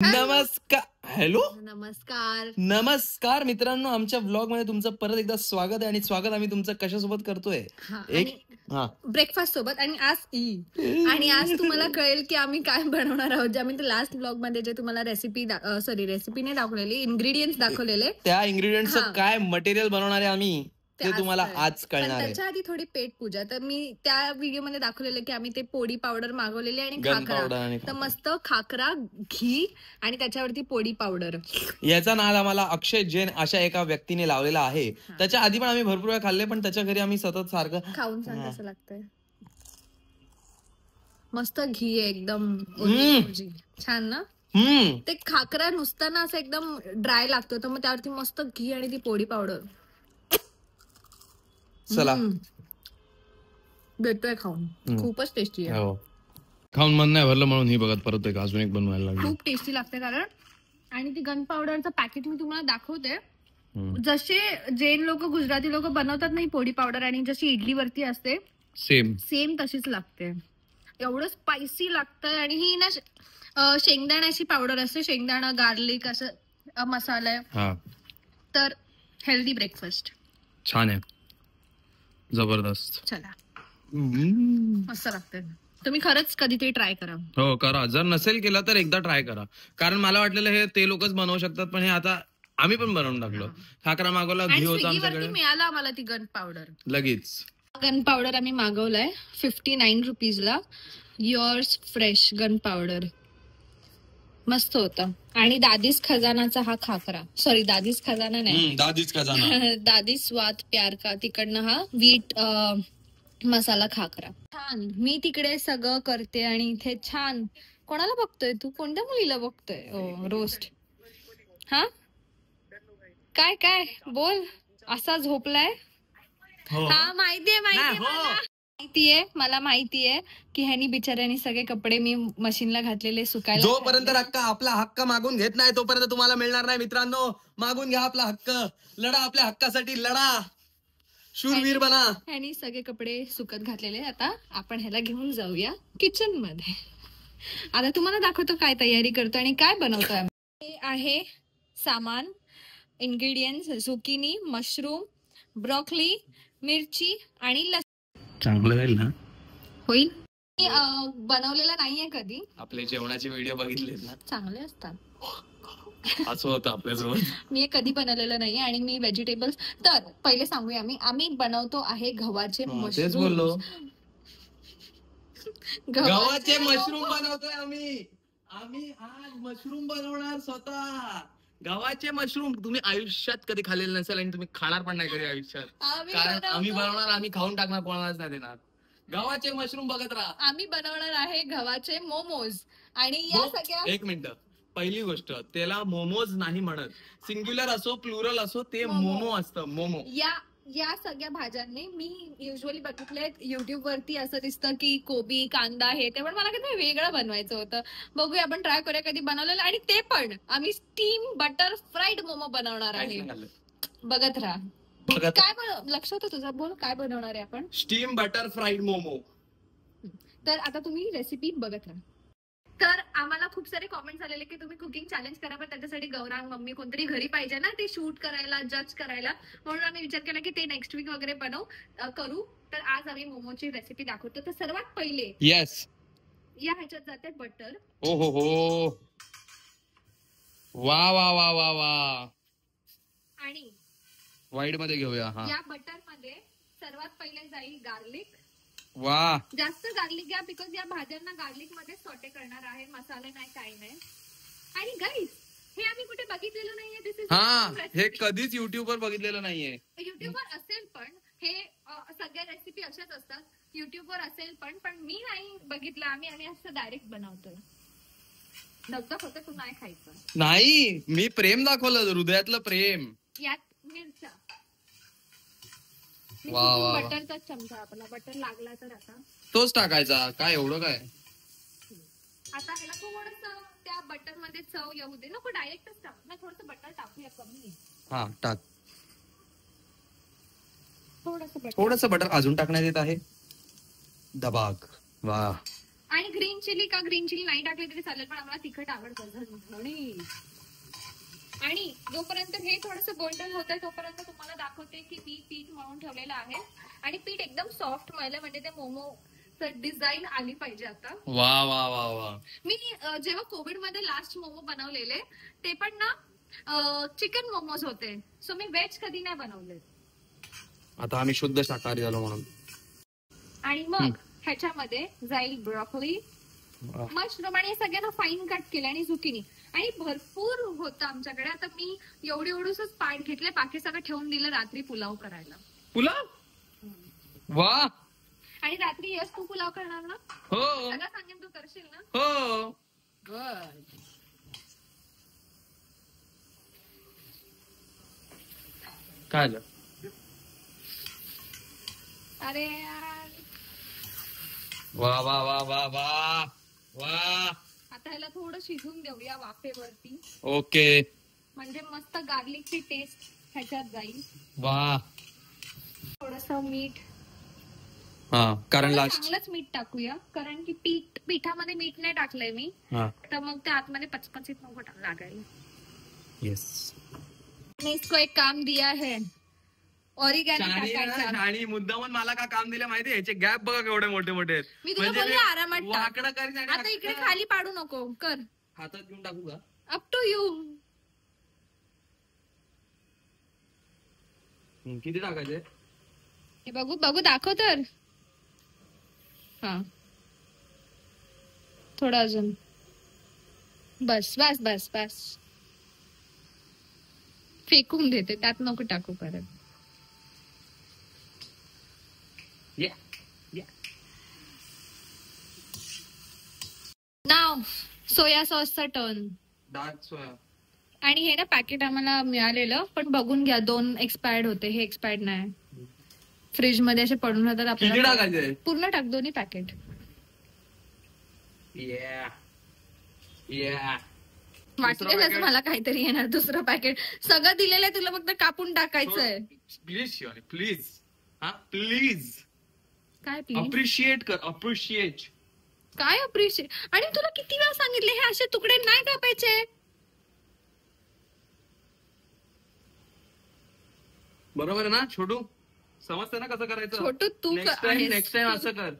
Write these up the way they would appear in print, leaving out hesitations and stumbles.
नमस्कार. हॅलो, नमस्कार. नमस्कार मित्रांनो, आमच्या ब्लॉग मध्ये तुमचं परत एकदा स्वागत आहे. आणि स्वागत आम्ही तुमचं कशासोबत करतोय? ब्रेकफास्ट सोबत. आणि आज तुम्हाला कळेल की आम्ही काय बनवणार आहोत. जे आम्ही लास्ट ब्लॉग मध्ये जे तुम्हाला रेसिपी नाही दाखवलेली, इन्ग्रेडियंट्स दाखवलेले, त्या इन्ग्रेडियंट्सचं काय मटेरियल बनवणार आहे आम्ही ते तुम्हाला आज कळणार आहे. त्याच्या आधी थोडी पेट पूजा. तर मी त्या व्हिडिओ मध्ये दाखवलेलं की आम्ही ते पोडी पावडर मागवलेली आणि खाकरा. तर मस्त खाकरा, घी आणि त्याच्यावरती पोडी पावडर. याचा नाद आम्हाला अक्षय जैन अशा एका व्यक्तीने लावलेला आहे. त्याच्या आधी पण आम्ही भरपूर वेळा खाल्ले, पण त्याच्या घरी आम्ही सतत सारखं खाऊन सांग कसं लागतंय. मस्त घी आहे एकदम छान ना. ते खाकरा नुसताना असं एकदम ड्राय लागतो, तर मग त्यावरती मस्त घी आणि ती पोडी पावडर. चला भेटतोय खाऊन. खूपच टेस्टी आहे. खाऊन मन नाही भरलं म्हणून ही बघत परत एक अजून एक बनवायला लागली. खूप टेस्टी लागते कारण. आणि ती गन पावडरचं पॅकेट मी तुम्हाला दाखवते. जसे जैन लोक, गुजराती लोक बनवतात नाही पोडी पावडर, आणि जशी इडलीवरती असते सेम तशीच लागते. एवढं स्पायसी लागतंय. आणि ही ना शेंगदाण्याची पावडर असते, शेंगदाणा, गार्लिक असं मसाला आहे. तर हेल्दी ब्रेकफास्ट छान आहे, जबरदस्त. चला, मस्त लागते. तुम्ही खरंच कधीतरी ट्राय करा. हो करा. जर नसेल केला तर एकदा ट्राय करा. कारण मला वाटलेलं हे ते लोकच बनवू शकतात, पण हे आता आम्ही पण बनवून टाकलो. खाकरा मागवला, घी होता आमच्याकडे, मिळाला आम्हाला ती गन पावडर लगेच. गन पावडर आम्ही मागवलाय 59 रुपीजला. युअर्स फ्रेश गन पावडर मस्त होता. आणि दादीस खजानाचा हा खाकरा, सॉरी दादीस खजाना नाही, दादीच खजाना दादी स्वाद प्यार का, तिकडनं हा व्हीट मसाला खाकरा. छान. मी तिकडे सगळं करते आणि इथे छान. कोणाला बघतोय तू? कोणत्या मुलीला बघतोय? रोस्ट. हा काय काय बोल. असा झोपलाय. हा माहितीये मला माहितीये की ह्यानी बिचाऱ्यानी सगळे कपडे मी मशीनला घातलेले सुकायला. जोपर्यंत आपला हक्क मागून घेत नाही तोपर्यंत तुम्हाला मिळणार नाही. मित्रांनो, मागून घ्या आपला हक्क. लढा आपल्या हक्कासाठी, लढा. शूरवीर बना. ह्यानी सगळे कपडे सुकत घातलेले. आता आपण ह्याला घेऊन जाऊया किचन मध्ये. आता तुम्हाला दाखवतो काय तयारी करतो आणि काय बनवतोय. हे आहे सामान, इन्ग्रेडियंट्स: झुकिनी, मशरूम, ब्रोकली, मिरची आणि लसूण. चांगलं होईल ना? होईल. मी बनवलेला नाहीये कधी. आपले जेवणाचे व्हिडिओ बघितले ना, चांगले असतात. असं होतं आपल्यासोबत. मी कधी बनवलेलं नाहीये. आणि मी व्हेजिटेबल्स, तर पहिले सांगूया, आम्ही बनवतो आहे गव्हाचे मशरूम. तेच बोललो, गव्हाचे मशरूम बनवतोय आम्ही. आज मशरूम बनवणार स्वतः. गव्हाचे मशरूम तुम्ही आयुष्यात कधी खाल्लेले नसेल आणि तुम्ही खाणार पण नाही कधी आयुष्यात. कारण आम्ही बनवणार, आम्ही खाऊन टाकणार, कोणालाच नाही देणार. गव्हाचे मशरूम बघत राहा. आम्ही बनवणार आहे गव्हाचे मोमोज. आणि या सगळ्या, एक मिनिट, पहिली गोष्ट, त्याला मोमोज नाही म्हणत. सिंग्युलर असो प्लुरल असो, ते मोमो असतं. मोमो. या सगळ्या भाज्यांनी मी युजली बघितलंय युट्यूब वरती. असं दिसतं की कोबी, कांदा हे ते, पण मला कधी वेगळं बनवायचं होतं. बघूया, आपण ट्राय करूया कधी बनवलेलं. आणि ते पण आम्ही स्टीम बटर फ्राईड मोमो बनवणार आहे. बघत राहा. काय लक्ष होतं तुझं? बोल, काय बनवणार आहे आपण? Steam butter fried momo. तर आता तुम्ही रेसिपी बघत राहा. तर आम्हाला खूप सारे कॉमेंट्स आलेले की तुम्ही कुकिंग चॅलेंज करा, पण त्याच्यासाठी गौरांग मम्मी कोणतरी घरी पाहिजे ना, ते शूट करायला, जज करायला. म्हणून आम्ही विचार केला की ते नेक्स्ट वीक वगैरे करू. तर आज आम्ही मोमोची रेसिपी दाखवतो. तर सर्वात पहिले या ह्याच्यात जाते बटर. हो, वा वा वा वा वा. आणि वाईड मध्ये घेऊया. या बटर मध्ये सर्वात पहिले जाईल गार्लिक. वा, जास्त गार्लिक घ्या, बिकॉज या भाज्यांना गार्लिक मध्ये सॉटे करणार आहे. मसाले नाही, काही नाही. आणि गाईस, हे आम्ही कुठे बघितलेलं नाहीये. हे कधीच युट्यूब वर बघितलेलं नाहीये. युट्यूबवर असेल पण हे सगळ्या रेसिपी अशाच असतात. युट्यूबवर असेल पण मी नाही बघितलं. आम्ही असं डायरेक्ट बनवतो. धगधग होतं, तू नाही खायचं. नाही, मी प्रेम दाखवलं, हृदयातलं प्रेम. यात मिरच्या, बटरचा चमचा, आपला बटर लागला तर आता तोच टाकायचा. काय एवढं काय. आता ह्याला थोडंसं त्या बटर मध्ये चव येऊ दे. नको डायरेक्टच टाक ना, थोडंसं बटर टाकूया कमी. टाक. थोडंसं बटर अजून टाकण्यात येत आहे. दबाग. वा, आणि ग्रीन चिली नाही टाकली तरी चालेल, पण आम्हाला तिखट आवडतं. आणि जोपर्यंत हे थोडंसं गोल्डन होत आहे तोपर्यंत तुम्हाला दाखवते की मी पीठ मळून ठेवलेलं आहे. आणि पीठ एकदम सॉफ्ट मळलं, म्हणजे ते मोमो डिझाईन आली पाहिजे. आता वा वा वा वा. मी जेव्हा कोविड मध्ये लास्ट मोमो बनवलेले ते पण ना चिकन मोमोज होते. सो मी व्हेज कधी नाही बनवले. आता आम्ही शुद्ध शाकाहारी झालो म्हणून. आणि मग ह्याच्यामध्ये जाईल ब्रॉकोली, मशरूम आणि सगळ्यांना फाईन कट केलं आणि झुकिनी. आणि भरपूर होतं आमच्याकडे. आता मी एवढंच पाट घेतले, बाकी सगळं ठेवून दिलं रात्री पुलाव करायला. पुलाव? वा. आणि रात्री यश तू पुलाव करणार ना? हो. सगळं सांगेन, तू करशील ना? हो. गुड. काय झालं? अरे यार. वा वा वा वा वा वा. आता ह्याला थोडं शिजून देऊया वाफेवरती. ओके. म्हणजे मस्त गार्लिकची टेस्ट ह्याच्यात जाईल. वा. थोडस मीठ. हा, कारण लास्ट चांगलंच मीठ टाकूया, कारण की पिठामध्ये मीठ नाही टाकलंय मी, तर मग ते आतमध्ये पचपचीत नको लागायला. येस. मी इसको एक काम दिया है, ऑरिगॅनो टाकायचा. आणि मुद्दामून मला का काम दिलं माहितीये? याचे गॅप बघा केवढे मोठे मोठे. मी तुला बोलले आरामात टाक. वाकडं कर. आता इकडे खाली पाडू नको, कर. हातात घेऊन टाकू का? Up to you. किती टाकायचे? हे बघू दाखव तर. हा, थोडं अजून. बस बस बस बस. फेकून देते, त्यात नको टाकू परत. नाव सोया सॉसचा टर्न. Dark soya. आणि हे ना पॅकेट आम्हाला मिळालेलं, पण बघून घ्या, 2 एक्सपायर्ड होते. हे एक्सपायर्ड नाही. फ्रीज मध्ये असे पडून राहतात. आपल्याला पूर्ण टाक, 2 पॅकेट. वाटलेलंच मला काहीतरी येणार दुसरं पॅकेट. सगळं दिलेलं आहे तुला, फक्त कापून टाकायचंय. Please please. हा प्लीज. काय प्लीज? अप्रिशिएट कर. अप्रिशिएट. काय अप्रिशिएट? आणि तुला किती वेळा सांगितले हे असे तुकडे नाही कापायचे. बरोबर आहे ना छोटू? समजतं ना कसं करायचं? छोटू तू नेक्स्ट टाइम असं कर.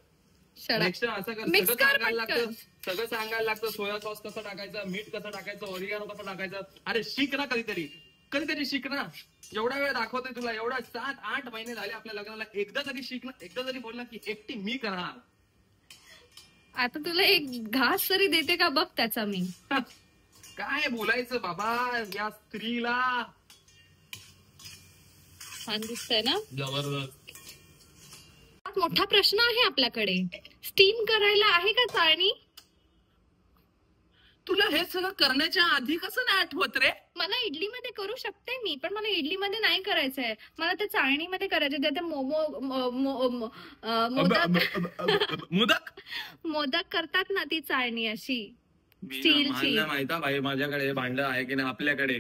नेक्स्ट टाइम असं कर. सगळं सांगायला लागतं. सोया सॉस कसं टाकायचं, मीठ कसं टाकायचं, ऑरिगॅनो कसं टाकायचं. अरे शिक ना कधीतरी शिक ना. एवढा वेळ दाखवतोय तुला, एवढा 7-8 महिने झाले आपल्या लग्नाला. एकदा तरी शिक ना. एकदा तरी बोल ना की एकटी मी करणार. आता तुला एक घास तरी देते का बघ त्याचा मी. काय बोलायचं बाबा या स्त्रीला. छान दिसतंय ना? जबरदस्त. मोठा प्रश्न आहे आपल्याकडे, स्टीम करायला आहे का चाळणी? तुला हे सगळं करण्याच्या आधी कसं नाही आठवत रे? मला इडलीमध्ये करू शकते मी, पण मला इडलीमध्ये नाही करायचंय. मला ते चाळणीमध्ये करायचंय. ते मोदक करतात ना, ती चाळणी अशी स्टीलची. माहिती भाई, माझ्याकडे हे भांड आहे की नाही, आपल्याकडे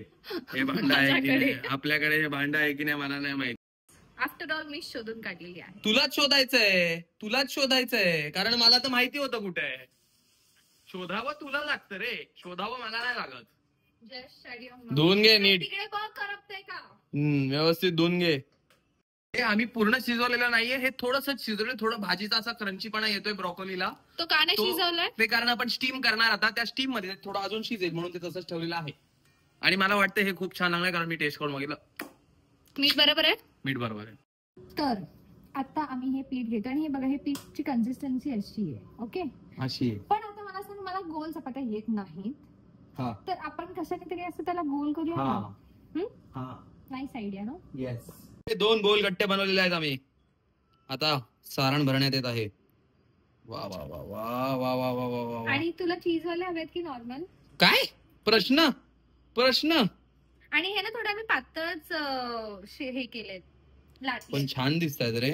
हे भांड आहे की नाही, आपल्याकडे हे भांड आहे की नाही मला नाही माहिती. आफ्टर ऑल मी शोधून काढलेली आहे. तुलाच शोधायचंय कारण मला तर माहिती होतं कुठे आहे. शोधावं तुला लागतं रे, शोधावं मला नाही लागत. धुवून घे नीट. तिकडे बघ करपतंय का. व्यवस्थित धुवून घे. हे आम्ही पूर्ण शिजवलेलं नाहीये, हे थोडंसं शिजवलं. थोडं भाजीचा असा क्रंचीपणा येतोय ब्रॉकोलीला. तो का नाही शिजवलाय? ते कारण आपण स्टीम करणार आता, त्या स्टीम मध्ये थोडं अजून शिजेल म्हणून ते तसंच ठेवलेलं आहे. आणि मला वाटतं हे खूप छान लागलं, कारण मी टेस्ट करून बघितलं. मीठ बरोबर आहे? मीठ बरोबर आहे. तर आता आम्ही हे पीठ घेतो आणि हे बघा, हे पीठची कन्सिस्टन्सी अशी आहे. ओके, अशी. पण आता मला सांग, मला गोल चपात्या येत नाहीत, तर आपण कशाने तरी असं त्याला गोल करूया. नाईस आयडिया ना? येस. 2 गोल गट्टे बनवलेले आहेत आम्ही. आता सारण भरण्यात येत आहे. वा वा वा वा वा वा वा वा. आणि तुला चीज वाले हवेत की नॉर्मल? काय प्रश्न. आणि हे ना थोडं आम्ही पातळच हे केलेत, पण छान दिसतात रे.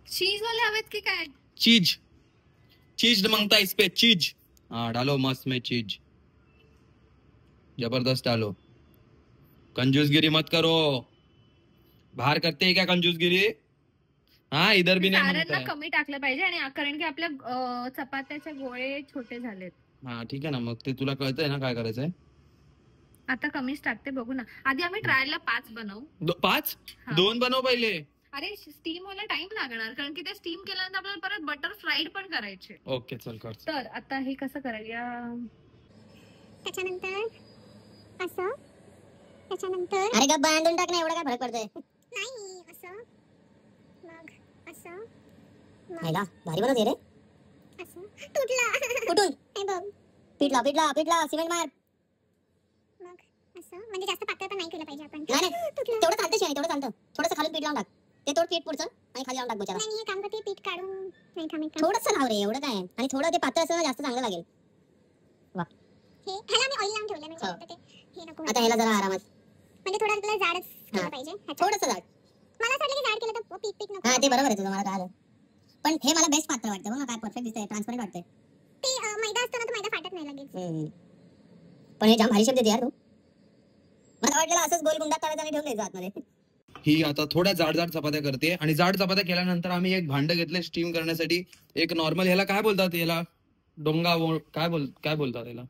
चीज वाले हवेत की काय? चीज मांगता इस पे चीज. हाँ डालो मस्त में चीज, जबरदस्त डालो. कंजूसगिरी मत करो. बाहर करते हैं क्या कंजूसगिरी? हाँ इधर भी नहीं साऱ्यांना कमी टाकलं पाहिजे आणि कारण की आपल्या चपात्याचे गोळे छोटे झालेत. हा ठीक आहे ना, मग ते तुला कळतंय ना काय करायचंय. आता कमीच टाकते, बघू ना. आधी आम्ही ट्रायलला 5 बनवू. 5 2 बनव पहिले. अरे स्टीम व्हायला टाइम लागणार कारण की ते स्टीम केल्यानंतर आपल्याला परत बटर फ्राईड पण करायचे. ओके चल कर. तर आता हे कसं करायला, त्याच्यानंतर असं, त्याच्यानंतर अरे का बांधून टाक ना, एवढा काय फरक पडतोय. नाही असं, मग असं, हैला भारी बनवते रे. असं तुटला कुठून हे बघ. पिटला सिमेंट मार. मग असं म्हणजे जास्त पातळ पण नाही केलं पाहिजे आपण. नाही तेवढं चालतं शिवाय, तेवढं चालतं. थोडंसं खाली पीठ लावून टाक. ते तोड पीठ पुढचं आणि खाली लावून टाक बोचाला. नाही हे काम करते, पीठ काढून नाही थांब. थोडंसं लाव रे, एवढं काय. आणि थोडं ते पातळ असं ना जास्त चांगलं लागेल. हे ह्याला मी ऑइल लावून ठेवलं म्हणजे ते हे नको. आता ह्याला जरा आरामात म्हणजे थोडं आपल्याला जाडच केलं पाहिजे. थोडंसं जाड. मला असं वाटलं की जाड केलं तर पीठ नको. हा ते बरोबर आहे तुझं, मला कळालं. पण हे मला बेस्ट पातळ वाटतं बघ ना, काय परफेक्ट दिसतंय, ट्रान्सपरंट वाटतंय. ते मैदा असतो ना, तो मैदा फाटत नाही लगेच. पण हे जाम भारी शेप देते यार तू. मला वाटलं असंच गोल गुंडात तळायचं आणि ठेवून द्यायचं आतमध्ये. ही आता थोड्या जाड चपात्या करते आणि जाड चपात्या केल्यानंतर आम्ही एक भांड घेतले स्टीम करण्यासाठी. एक नॉर्मल, ह्याला काय बोलतात, याला डोंगा काय बोलतात याला.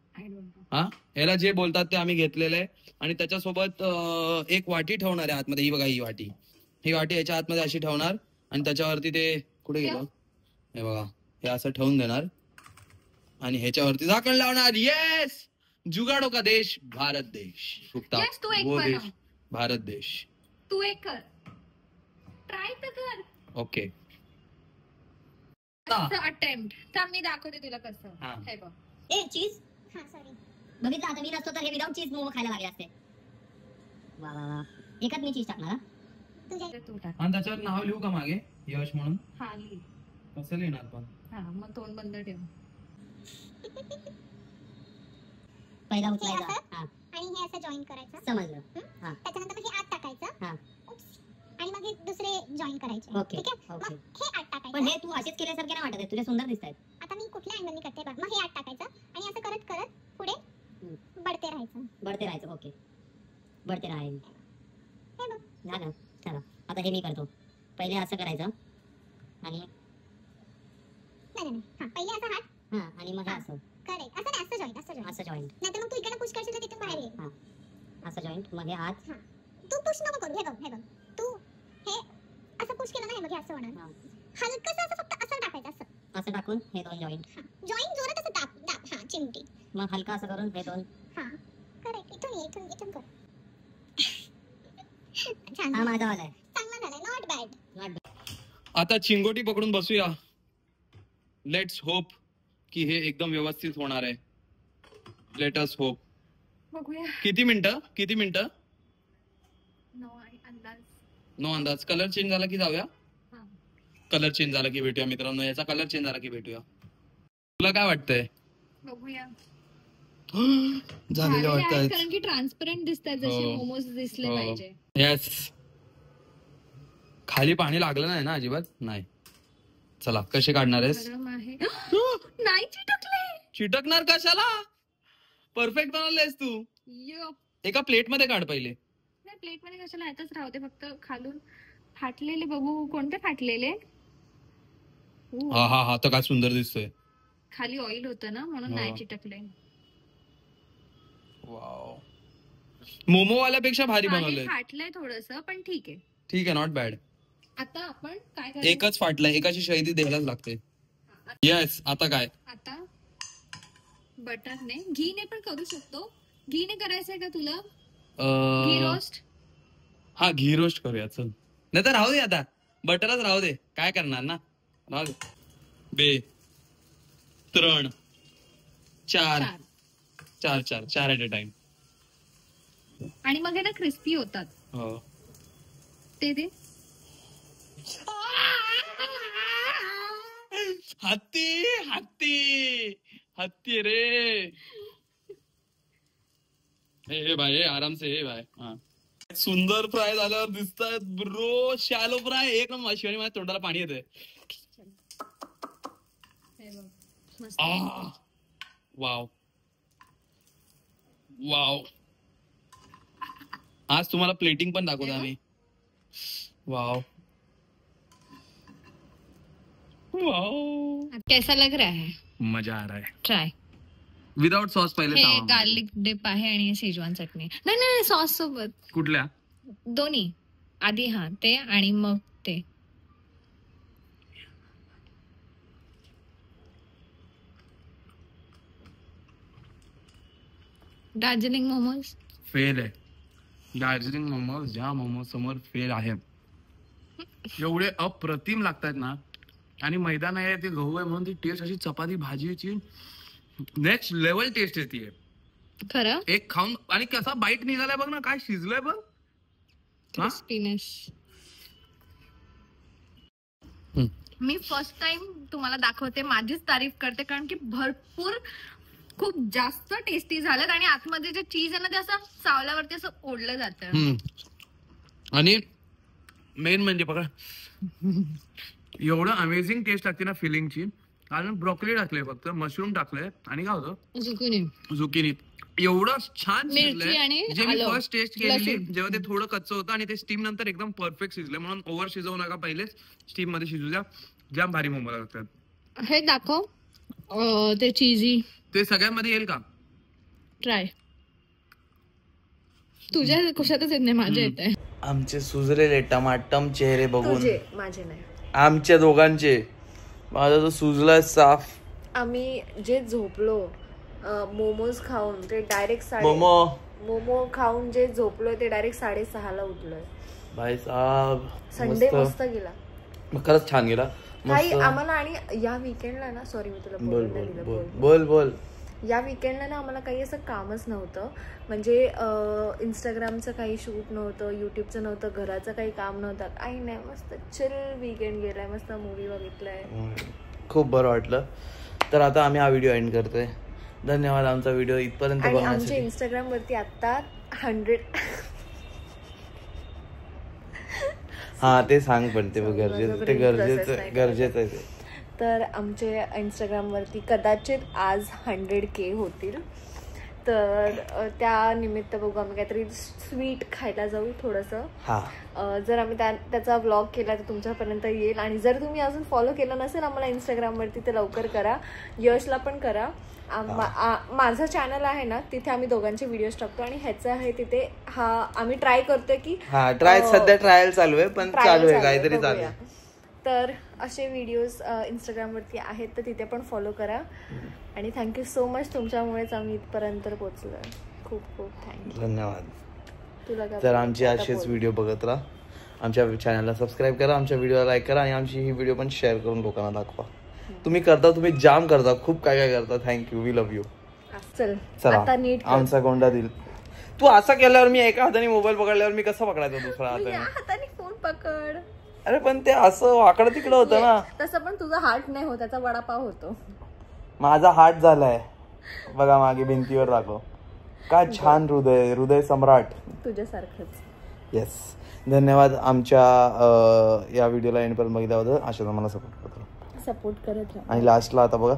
हा ह्याला जे बोलतात ते आम्ही घेतलेले आहे आणि त्याच्यासोबत एक वाटी ठेवणार आहे आतमध्ये. ही बघा ही वाटी याच्या आतमध्ये अशी ठेवणार आणि त्याच्यावरती ते कुठे गेलं हे बघा, हे असं ठेवून देणार आणि ह्याच्यावरती झाकण लावणार. येस, जुगाडो का देश भारत देश. वो देश भारत देश. तू एक कर, ट्राय तर कर. ओके अटेम्प्ट तर मी दाखवते तुला कसं. हे बघ. ए चीज. हा सॉरी, बघितलं आता मी नसतो तर हे विदाउट चीज मोमो खायला लागले असते. वा वा वा, एकच मी चीज टाकणार. तू टाक. आणि त्याच्यावर नाव लिहू का मागे यश म्हणून. हा लिह. कसं लिहिणार पण. हा मग तोंड बंद ठेव. पहिला उचलायचा आणि हे असं जॉईन करायचं. समजलं. त्याच्यानंतर मग हे आत टाकायचं. हा. आणि मग हे दुसरे जॉईन करायचे. ओके ठीक आहे, ओके. मग हे आत टाकायचं. पण हे तू असेच केल्यासारखे नाही वाटत आहे, तुझे सुंदर दिसतायत. आता मी कुठल्या अँगलनी करते बघ. मग हे आत टाकायचं आणि असं करत करत पुढे बढ़ते राहायचं. ओके, बढ़ते राहायचं. हे बघ झालं. चला आता हे मी करतो. पहिले असं करायचं आणि नाही पहिले असं हात. हा आणि मग हे असं करेक्ट. असं नाही, असं जॉईंट. नाहीतर मग तू इकडे पुश करशील तर तिथून बाहेर येईल. हा असं जॉईंट. मग हे हात. तू पुश नको करू. हे बघ तू हे असं पुश केलं ना, हे बघ असं होणार. हलकसं असं फक्त असं टाकायचं. असं टाकून हे दोन जॉईंट. जॉईंट जोरात असं दाब. हा चिमटी. मग हलका असं करून हे दोन. हा करेक्ट. इथून कर. हा माझा वाला आहे. चांगला झालाय. Not bad. आता चिंगोटी पकडून बसूया. लेट्स होप की हे एकदम व्यवस्थित होणार आहे. Let us hope. बघूया किती मिनिटं. नो अंदाज. कलर चेंज झाला की जाऊया. कलर चेंज झाला की भेटूया मित्रांनो. याचा कलर चेंज झाला की भेटूया. तुला काय वाटतंय. बघूया. झालेले वाटतंय कारण की ट्रान्सपरंट दिसतात जसे मोमोज दिसले पाहिजे. येस. खाली पाणी लागलं नाही ना अजिबात. नाही. चला कसे काढणार आहेस. नाही चिटकणार कशाला. परफेक्ट बनवलेस तू. एका प्लेट मध्ये काढ पहिले. नाही प्लेट मध्ये कशाला, यातच राहते. फक्त खालून फाटलेले बघू. कोणते फाटलेले. हा तर काय सुंदर दिसतोय. खाली ऑइल होतं ना म्हणून नाही चिटकले. वाव, मोमो वाल्यापेक्षा भारी बनवलंय. फाटलंय थोडस पण ठीक आहे. Not bad. आता आपण काय करायचं. एकच फाटलंय, एकाची शैली द्यायलाच लागते. येस. आता काय. आता बटरने घीने पण करू शकतो. घीने करायचंय का तुला. घी रोस्ट. हा घी रोस्ट करूया चल. नाही तर राहू दे, आता बटरच राहू दे. काय करणार ना. राहू दे. 2 3 4 ऍट अ टाइम. आणि मग हे ना क्रिस्पी होतात. हो ते हत्ती रे. हे भाई आराम से. हे भाई हा सुंदर फ्राय झाल्यावर दिसतात ब्रो. शॅलो फ्राय एक नंबर. शिवानी माझ्या तोंडाला पाणी येते. वाव. आज तुम्हाला प्लेटिंग पण दाखवतो आम्ही. वाव. कैसा लग रहा है? मजा आ रहा है. ट्राय. विदाउट सॉस पहिले हे गार्लिक डिप आहे आणि शेजवान चटणी. नाही सॉस सोबत. कुठल्या? दोन्ही. आधी ते आणि मग ते. दार्जिलिंग मोमोज फेल आहे. दार्जिलिंग मोमोज ज्या मोमोज समोर फेल आहे. एवढे अप्रतिम लागतात ना. आणि मैदान आहे ते गहू आहे म्हणून ती टेस्ट अशी चपाती भाजीची नेक्स्ट लेवल टेस्ट येते. खरं एक खाऊन आणि कसा बाईट निघालाय बघ ना. काय शिजलंय बघ. क्रिस्पीनेस. मी फर्स्ट टाइम तुम्हाला दाखवते. माझीच तारीफ करते कारण की भरपूर खूप जास्त टेस्टी झालं. आणि आतमध्ये जे चीज आहे ना ते असं चावल्यावरती असं ओढलं जातं. आणि मेन म्हणजे बघा एवढं अमेझिंग टेस्ट लागते ना फिलिंगची. कारण ब्रोकली टाकले फक्त मशरूम टाकले आणि काय होतं झुकिनी. एवढं छान शिजलंय. जे मी फर्स्ट टेस्ट केलेली जेव्हा ते थोडं कच्चं होतं आणि ते स्टीम नंतर एकदम परफेक्ट शिजलंय. म्हणून ओव्हर शिजवू नका. पहिलेच स्टीम मध्ये शिजू द्या. जाम भारी मोमो लागतात. हे दाखव ते चीजी. ते सगळ्यांमध्ये येईल का? ट्राय. तुझ्या कशातच येत नाही. माझ्या येत आहे. आमचे सुजलेले टमाटम चेहरे बघून. माझे नाही. आमच्या दोघांचे. माझा तो सुजला साफ. आम्ही जे झोपलो मोमोज खाऊन ते डायरेक्ट मोमो खाऊन जे झोपलोय ते डायरेक्ट 6:30ला उठलोय. भाई साहेब संडे मस्त गेला. खरंच छान गेला. काही आम्हाला. आणि या विकेंडला ना सॉरी मी तुला बोल या विकेंडला ना आम्हाला काही असं कामच नव्हतं. म्हणजे इंस्टाग्रामचं काही शूट नव्हतं, युट्यूबचं नव्हतं, घराचं काही काम नव्हतं, काही नाही. मस्त चिल विकेंड गेलाय. मस्त मूवी बघितलाय. खूप बरं वाटलं. तर आता आम्ही हा व्हिडिओ एंड करतोय. धन्यवाद आमचा व्हिडिओ इथपर्यंत बघण्यासाठी. आमच्या इंस्टाग्राम वरती आता 100 हा ते सांग. पण ते गरजेचं आहे. तर आमच्या इंस्टाग्राम वरती कदाचित आज 100K होतील. तर त्या निमित्त बघू आम्ही काहीतरी स्वीट खायला जाऊ थोडंसं. जर आम्ही त्याचा व्लॉग केला तर तुमच्यापर्यंत येईल. आणि जर तुम्ही अजून फॉलो केलं नसेल आम्हाला इंस्टाग्राम वरती तर लवकर करा. यशला पण करा. माझं चॅनल आहे ना तिथे आम्ही दोघांचे व्हिडिओज टाकतो. आणि ह्याचं आहे तिथे आम्ही ट्राय करतोय की सध्या ट्रायल चालू आहे. पण चालू आहे काहीतरी चालू आहे. तर असे व्हिडिओज इंस्टाग्राम वरती आहेत तर तिथे पण फॉलो करा. आणि थँक्यू सो मच. तुमच्यामुळेच आम्ही इथपर्यंत पोहोचलोय. खूप खूप थँक्यू. धन्यवाद. तुला तर आमचे असेच व्हिडिओ बघत राहा. आमच्या चॅनलला सबस्क्राईब करा. आमच्या व्हिडिओला लाईक करा. आणि आमची ही व्हिडिओ पण शेअर करून लोकांना दाखवा. तुम्ही जाम करता. खूप काय करता. थँक्यू. We love you. चला आमचा गोंडा दिल. तू असं केल्यावर मी एका हाताने मोबाईल पकडल्यावर मी कसं पकडायचं दुसऱ्या हाताने फोन पकड. अरे पण ते असं वाकडं तिकडं होतं ना. तसं पण तुझा हार्ट नाही होत. त्याचा वडापाव होतो. माझा हार्ट झालाय बघा. मागे भिंतीवर दाखव. काय छान हृदय सम्राट तुझ्यासारखंच. येस. धन्यवाद आमच्या या व्हिडिओला एंड पर्यंत बघितल्याबद्दल. अशाच आम्हाला सपोर्ट करत राहा. आणि लास्टला आता बघा